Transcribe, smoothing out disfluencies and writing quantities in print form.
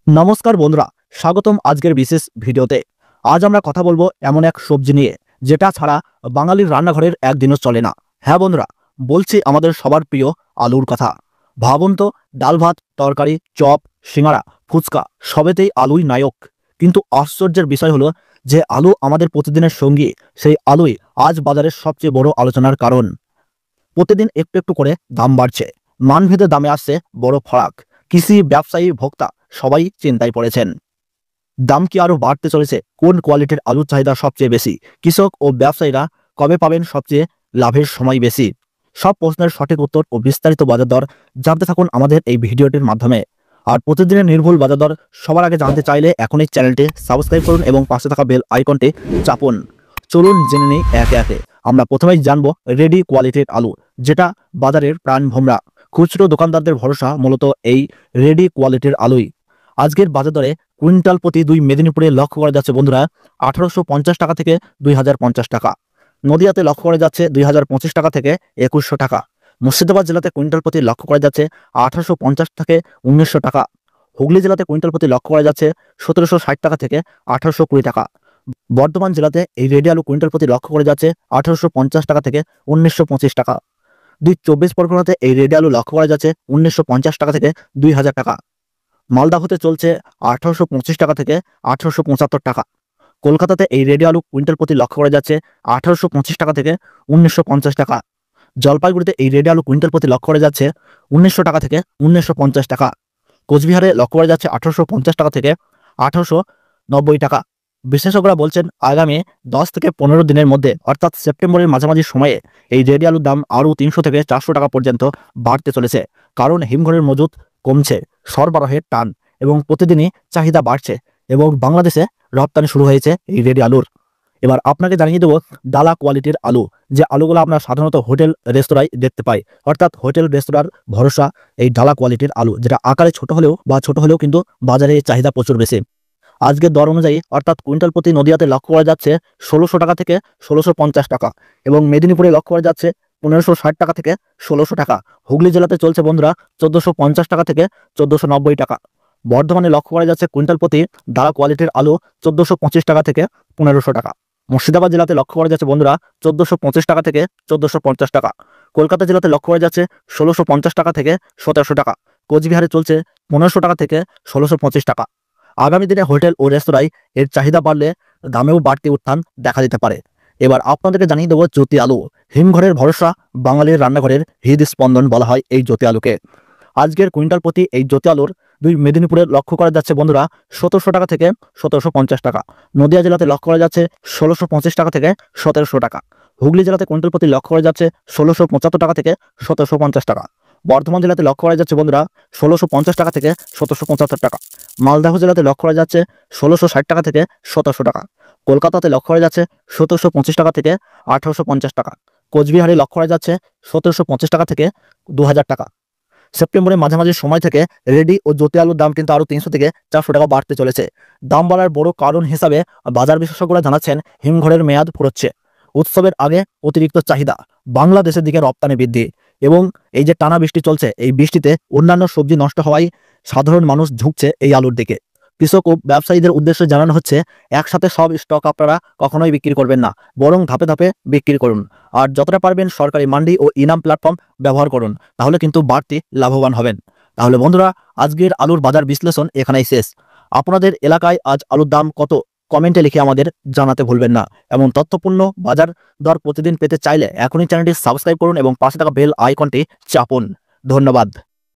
নমস্কার বন্ধুরা, স্বাগতম আজকের বিশেষ ভিডিওতে। আজ আমরা কথা বলবো এমন এক সবজি নিয়ে যেটা ছাড়া বাঙালির রান্নাঘরের একদিনও চলে না। হ্যাঁ বন্ধুরা, বলছি আমাদের সবার প্রিয় আলুর কথা। ভাবুন তো, ডাল ভাত, তরকারি, চপ, সিঙ্গাড়া, ফুচকা সবেতেই আলুই নায়ক। কিন্তু আশ্চর্যের বিষয় হলো যে আলু আমাদের প্রতিদিনের সঙ্গী, সেই আলুই আজ বাজারের সবচেয়ে বড় আলোচনার কারণ। প্রতিদিন একটু একটু করে দাম বাড়ছে, মানভেদে দামে আসছে বড় ফারাক। কৃষি, ব্যবসায়ী, ভোক্তা সবাই চিন্তায় পড়েছেন। দাম কি আরও বাড়তে চলেছে? কোন কোয়ালিটির আলুর চাহিদা সবচেয়ে বেশি? কৃষক ও ব্যবসায়ীরা কবে পাবেন সবচেয়ে লাভের সময় বেশি? সব প্রশ্নের সঠিক উত্তর ও বিস্তারিত বাজার দর জানতে থাকুন আমাদের এই ভিডিওটির মাধ্যমে। আর প্রতিদিনের নির্ভুল বাজার দর সবার আগে জানতে চাইলে এখনই চ্যানেলটি সাবস্ক্রাইব করুন এবং পাশে থাকা বেল আইকনটি চাপুন। চলুন জেনে নিই একে একে। আমরা প্রথমেই জানবো রেডি কোয়ালিটির আলু, যেটা বাজারের প্রাণ ভোমরা। খুচরো দোকানদারদের ভরসা মূলত এই রেডি কোয়ালিটির আলুই। আজকের বাজার দরে কুইন্টাল প্রতি মেদিনীপুরে লক্ষ্য করা যাচ্ছে বন্ধুরা 1850 টাকা থেকে 2050 টাকা। নদিয়াতে লক্ষ্য করা যাচ্ছে 2025 টাকা থেকে 2100 টাকা। মুর্শিদাবাদ জেলাতে কুইন্টাল প্রতি লক্ষ্য করা যাচ্ছে 1850 থেকে 1900 টাকা। হুগলি জেলাতে কুইন্টাল প্রতি লক্ষ্য করা যাচ্ছে 1760 টাকা থেকে 1820 টাকা। বর্ধমান জেলাতে এই রেডি আলু কুইন্টাল প্রতি লক্ষ্য করা যাচ্ছে 1850 টাকা থেকে 1925 টাকা। 24 পরগনাতে এই রেডি আলু লক্ষ্য করা যাচ্ছে 1950 টাকা থেকে 2000 টাকা। মালদাহতে চলছে 1825 টাকা থেকে 1875 টাকা। কলকাতাতে এই রেডি আলু কুইন্টাল প্রতি লক্ষ্য করা যাচ্ছে 1825 টাকা থেকে 1950 টাকা। জলপাইগুড়িতে এই রেডি আলু কুইন্টাল প্রতি লক্ষ্য করা যাচ্ছে 1900 টাকা থেকে 1950 টাকা। কোচবিহারে লক্ষ্য করা যাচ্ছে 1850 টাকা থেকে 1890 টাকা। বিশেষজ্ঞরা বলছেন আগামী 10 থেকে 15 দিনের মধ্যে অর্থাৎ সেপ্টেম্বরের মাঝামাঝি সময়ে এই রেডি আলুর দাম আরও 300 থেকে 400 টাকা পর্যন্ত বাড়তে চলেছে। কারণ হিমঘরের মজুত কমছে, সরবরাহের টান এবং প্রতিদিনই চাহিদা বাড়ছে এবং বাংলাদেশে রপ্তানি শুরু হয়েছে এই রেডি আলুর। এবার আপনাকে জানিয়ে দেবো ডালা কোয়ালিটির আলু, যে আলুগুলো আমরা সাধারণত হোটেল রেস্তোরাঁয় দেখতে পাই, অর্থাৎ হোটেল রেস্তোরাঁর ভরসা এই ডালা কোয়ালিটির আলু, যেটা আকারে ছোট হলেও কিন্তু বাজারে চাহিদা প্রচুর বেশি। আজকের দর অনুযায়ী অর্থাৎ কুইন্টাল প্রতি নদিয়াতে লক্ষ্য করা যাচ্ছে 1600 টাকা থেকে 1650 টাকা এবং মেদিনীপুরে লক্ষ্য করা যাচ্ছে 1560 টাকা থেকে 1600 টাকা। হুগলি জেলাতে চলছে বন্ধুরা 1450 টাকা থেকে 1490 টাকা। বর্ধমানে লক্ষ্য করা যাচ্ছে কুইন্টাল প্রতি ডালা কোয়ালিটির আলু 1425 টাকা থেকে 1500 টাকা। মুর্শিদাবাদ জেলাতে লক্ষ্য করা যাচ্ছে বন্ধুরা 1425 টাকা থেকে 1450 টাকা। কলকাতা জেলাতে লক্ষ্য করা যাচ্ছে 1650 টাকা থেকে 1700 টাকা। কোচবিহারে চলছে 1500 টাকা থেকে 1625 টাকা। আগামী দিনে হোটেল ও রেস্তোরাঁয় এর চাহিদা বাড়লে দামেও বাড়তি উত্থান দেখা দিতে পারে। এবার আপনাদেরকে জানিয়ে দেবো জ্যোতি আলু। হিমঘরের ভরসা, বাঙালির রান্নাঘরের হৃদস্পন্দন বলা হয় এই জ্যোতি আলুকে। আজকের কুইন্টাল প্রতি এই জ্যোতি আলুর মেদিনীপুরে লক্ষ্য করা যাচ্ছে বন্ধুরা 1700 টাকা থেকে 1750 টাকা। নদিয়া জেলাতে লক্ষ্য করা যাচ্ছে 1625 টাকা থেকে 1700 টাকা। হুগলি জেলাতে কুইন্টাল প্রতি লক্ষ্য করা যাচ্ছে 1675 টাকা থেকে 1750 টাকা। বর্ধমান জেলাতে লক্ষ্য করা যাচ্ছে বন্ধুরা 1650 টাকা থেকে 1775 টাকা। মালদাহ জেলাতে লক্ষ্য করা যাচ্ছে 1660 টাকা থেকে 1700 টাকা। কলকাতাতে লক্ষ্য করা যাচ্ছে 1725 টাকা থেকে 1850 টাকা। কোচবিহারে লক্ষ্য করা যাচ্ছে 1750 টাকা থেকে 2000 টাকা। সেপ্টেম্বরের মাঝামাঝি সময় থেকে রেডি ও জ্যোতি আলুর দাম কিন্তু আরও 300 থেকে 400 টাকা বাড়তে চলেছে। দাম বাড়ার বড় কারণ হিসাবে বাজার বিশেষজ্ঞরা জানাচ্ছেন হিমঘরের মেয়াদ ফুরোচ্ছে, উৎসবের আগে অতিরিক্ত চাহিদা, বাংলাদেশের দিকে রপ্তানি বৃদ্ধি এবং এই যে টানা বৃষ্টি চলছে, এই বৃষ্টিতে অন্যান্য সবজি নষ্ট হওয়ায় সাধারণ মানুষ ঝুঁকছে এই আলুর দিকে। কৃষক ও ব্যবসায়ীদের উদ্দেশ্যে জানানো হচ্ছে একসাথে সব স্টক আপনারা কখনোই বিক্রি করবেন না, বরং ধাপে ধাপে বিক্রি করুন। আর যতটা পারবেন সরকারি মান্ডি ও ইনাম প্ল্যাটফর্ম ব্যবহার করুন, তাহলে কিন্তু বাড়তি লাভবান হবেন। তাহলে বন্ধুরা, আজকের আলুর বাজার বিশ্লেষণ এখানেই শেষ। আপনাদের এলাকায় আজ আলুর দাম কত কমেন্টে লিখে আমাদের জানাতে ভুলবেন না। এমন তথ্যপূর্ণ বাজার দর প্রতিদিন পেতে চাইলে এখনই চ্যানেলটি সাবস্ক্রাইব করুন এবং পাশে থাকা বেল আইকনটি চাপুন। ধন্যবাদ।